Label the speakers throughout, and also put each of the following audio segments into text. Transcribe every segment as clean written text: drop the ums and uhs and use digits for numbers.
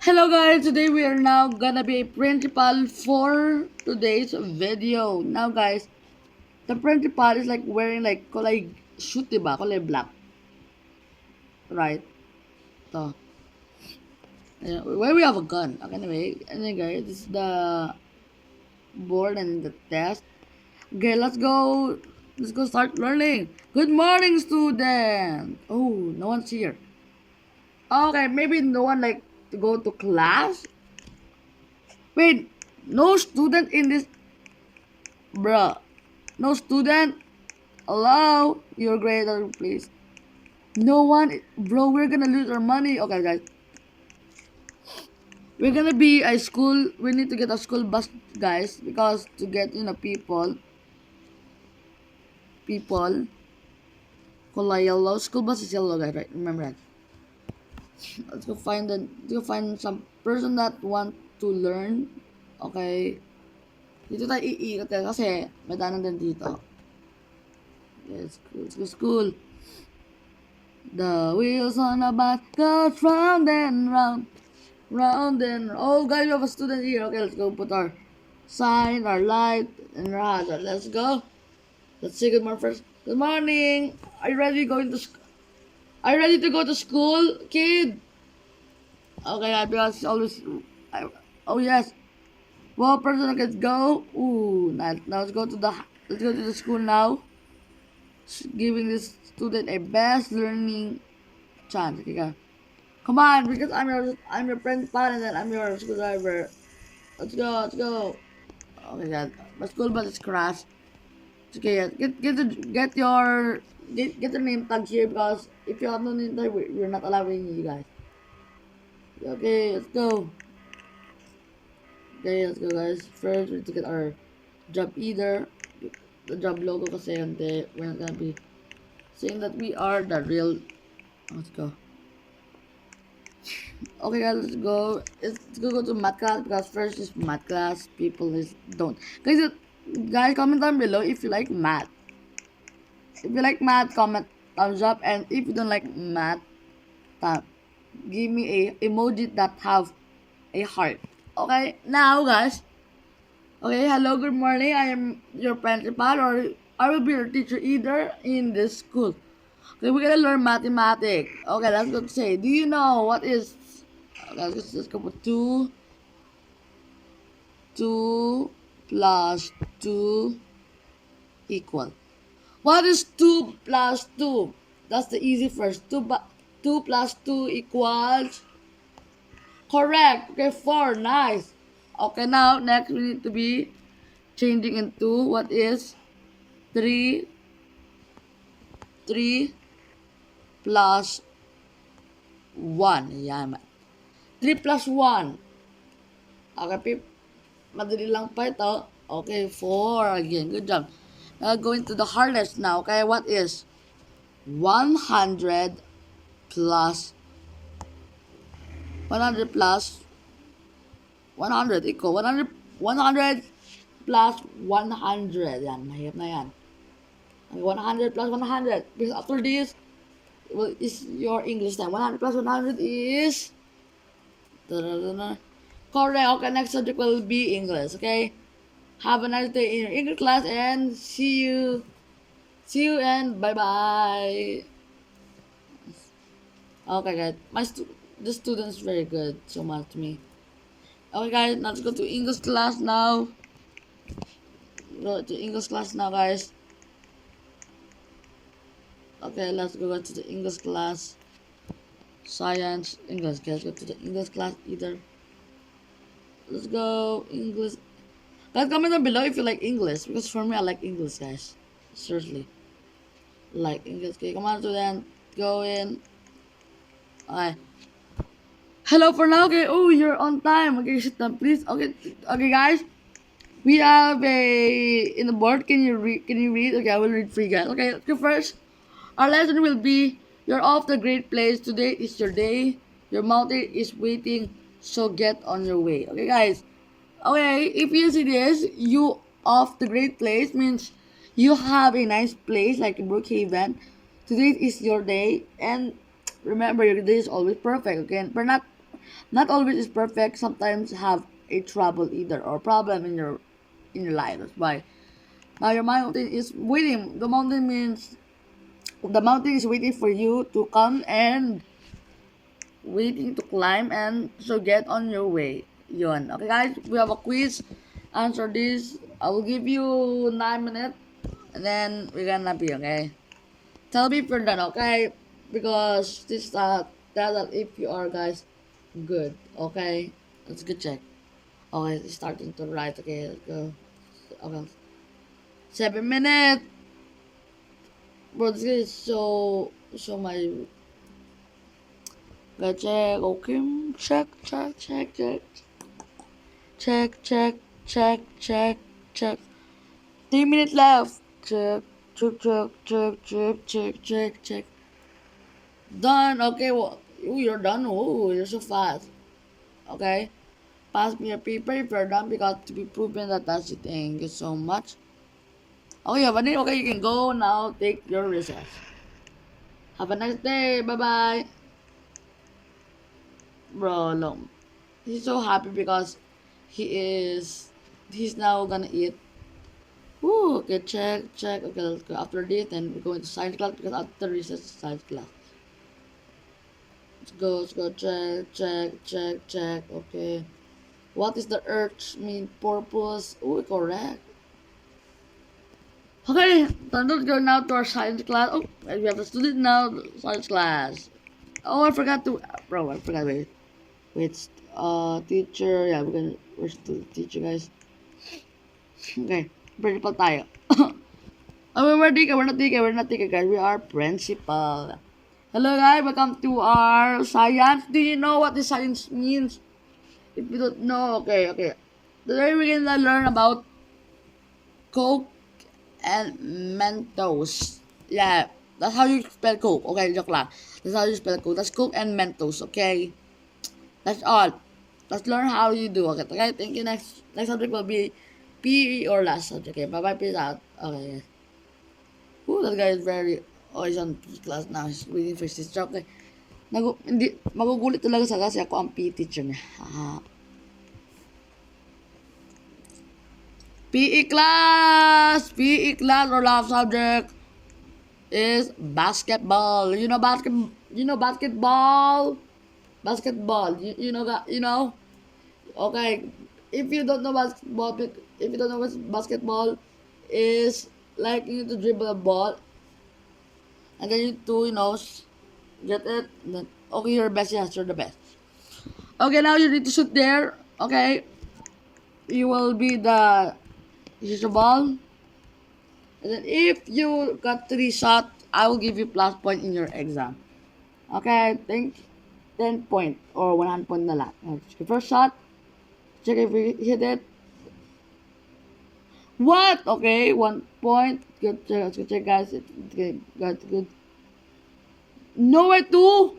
Speaker 1: Hello guys, today we are now gonna be a principal for today's video. Now guys, the principal is like wearing like kulay shoot diba? Kulay black. Right? So, where we have a gun. Okay, anyway guys, this is the board and the test. Okay, let's go. Let's go start learning. Good morning, student. Oh, no one's here. Okay, maybe no one like to go to class. Wait, no student in this, bruh. No student. Hello? Your grader, please. No one. Bro, we're gonna lose our money. Okay, guys. We're gonna be a school. We need to get a school bus, guys. Because to get, people. Color yellow. School bus is yellow, guys, right? Remember that. Let's go find some person that want to learn. Okay. Dito tayo iikot kasi may daanan din dito. Let's go school. The wheels on a bus goes round and round, round and round. Oh, guys, we have a student here. Okay, let's go put our sign, our light, and our hazard. Let's go. Let's say good morning first. Good morning. Are you ready going to school? Are you ready to go to school, kid? Okay, because always. Oh yes. Well, person, let's go. Ooh, now let's go to the school now. Giving this student a best learning chance. Okay, go. Come on, because I'm your principal and then I'm your school driver. Let's go, let's go. Oh my god, my school bus is crashed. It's okay, get your name tag here because if you have no name tag, we're not allowing you guys. Okay, let's go. Okay, let's go guys. First, we need to get our job either. The job logo kasi hindi, we're not gonna be saying that we are the real. Let's go. Okay guys, let's go to math class because first is math class. People is don't. Guys, comment down below if you like math. If you like math, comment thumbs up, and if you don't like math, give me a emoji that have a heart. Okay, now guys. Okay, hello, good morning. I am your principal, or I will be your teacher either in this school. Okay, we're gonna learn mathematics. Okay, let's go say. Do you know what is? Okay, let's go with 2 plus 2 equal. What is 2 plus 2? That's the easy first. 2 plus 2 equals. Correct. Okay, 4. Nice. Okay, now next we need to be changing into what is 3 plus 1. Yan. 3 plus 1. Okay, Pip. Madali lang pa ito. Okay, 4 again. Good job. Now going to the hardest now. Okay, what is 100 plus 100 plus 100 equal 100 plus 100. Yan, mahirap na yan. 100 plus 100. Because after this, well, is your English time. 100 plus 100 is... Correct. Okay, next subject will be English. Okay? Have a nice day in your English class and see you. See you and bye-bye. Okay, guys. The student's very good. So much to me. Okay, guys. Let's go to English class now. Go to English class now, guys. Okay, let's go to the English class. Science, English. Okay, let's go to the English class either. Let's go English. Guys, comment down below if you like English. Because for me, I like English, guys. Seriously. Like English. Okay, come on, student. Go in. Okay. Hello for now. Okay. Oh, you're on time. Okay, sit down, please. Okay. Okay, guys. We have in the board. Can you read? Can you read? Okay, I will read for you guys. Okay, let's go first. Our lesson will be: you're off the great place. Today is your day. Your mountain is waiting. So get on your way. Okay, guys. Okay, if you see this, you off the great place means you have a nice place like Brookhaven. Today is your day, and remember your day is always perfect. Okay, we're not. Not always is perfect. Sometimes have a trouble either or problem in your life. That's why now your mountain is waiting. The mountain is waiting for you to come and waiting to climb and so get on your way. Yun. Okay guys, we have a quiz. Answer this. I will give you 9 minutes and then we're gonna be okay. Tell me if you're done, okay? Because this tell that if you are guys good, okay? Let's go check. Okay, it's starting to write. Okay, let's go. Okay, 7 minutes. Bro, this is so my go check. Okay, check. 3 minutes left. Check. Done. Okay, well, ooh, you're done. Oh, you're so fast. Okay. Pass me your paper if you're done because to be proven that that's it. Thank you so much. Oh, yeah, but okay, you can go now. Take your recess. Have a nice day. Bye bye. Bro, look. He's so happy because he is. He's now gonna eat. Woo, okay, check. Okay, let's go. After this, then we're going to science class because after recess, science class. Let's go. Check. Okay. What is the Earth's main purpose? Oh, correct. Okay, then let's go now to our science class. Oh, we have a student now, science class. Oh, I forgot to, bro, I forgot, wait, teacher, yeah, where's the teacher, guys? Okay, principal tayo. Oh, we're not teacher, guys, we are principal. Hello, guys, welcome to our science. Do you know what the science means? If you don't know, okay. Today we're gonna learn about Coke and Mentos. Yeah, that's how you spell Coke. Okay, joke lang. That's how you spell Coke. That's Coke and Mentos. Okay, that's all. Let's learn how you do. Okay. Thank you. Next subject will be PE or last subject. Okay. Bye bye. Peace out. Okay. Ooh, that guy is very. Oh, he's on PE class now. He's waiting for his teacher. Okay. Hindi, magugulit talaga sa kasi ako ang PE teacher niya. PE class or last subject is basketball. You know basketball. Basketball. You know that. You know. Okay. If you don't know basketball, if you don't know what basketball is, like you need to dribble a ball, and then you need to get it. Then, okay, you're the best. Yes, you're the best. Okay, now you need to shoot there. Okay, you will be the shoot the ball, and then if you got 3 shots, I will give you plus point in your exam. Okay, think 10 point or 100 point na lang. First shot, check if you hit it. What? Okay, 1 point. Good check. Let's go check, guys. Good. Nowhere to.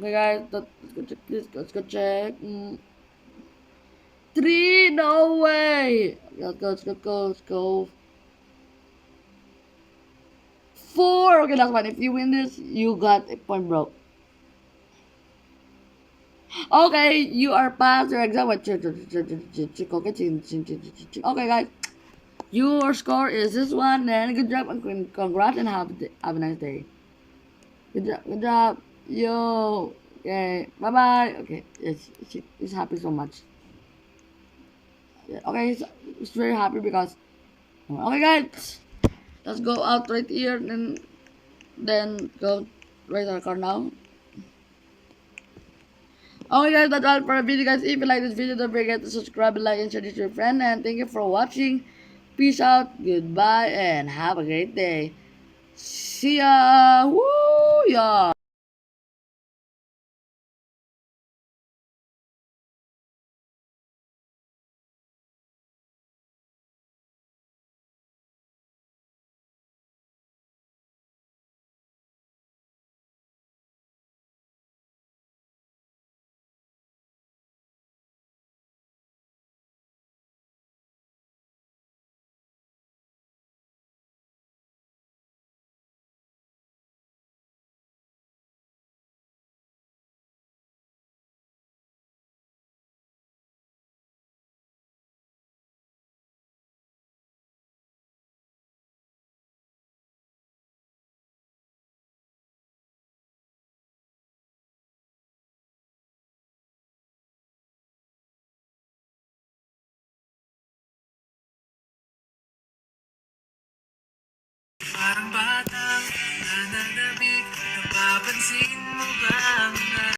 Speaker 1: Okay, guys. Let's go check this. Let's go check. 3. No way. Let's go. 4. Okay, last one. If you win this, you got a point, bro. Okay, you are past your exam. Okay, guys. Your score is this one, and good job and congrats and have a nice day. Good job. Yo. Okay. Bye bye. Okay. It's happy so much. Yeah, okay. It's very happy because. Okay, guys. Let's go out right here and then go right our car now. Okay, guys. That's all for the video, guys. If you like this video, don't forget to subscribe, like, and share this to your friend. And thank you for watching. Peace out. Goodbye and have a great day. See ya. Woo, yeah.
Speaker 2: parang batang nananabik. Napapansin mo ba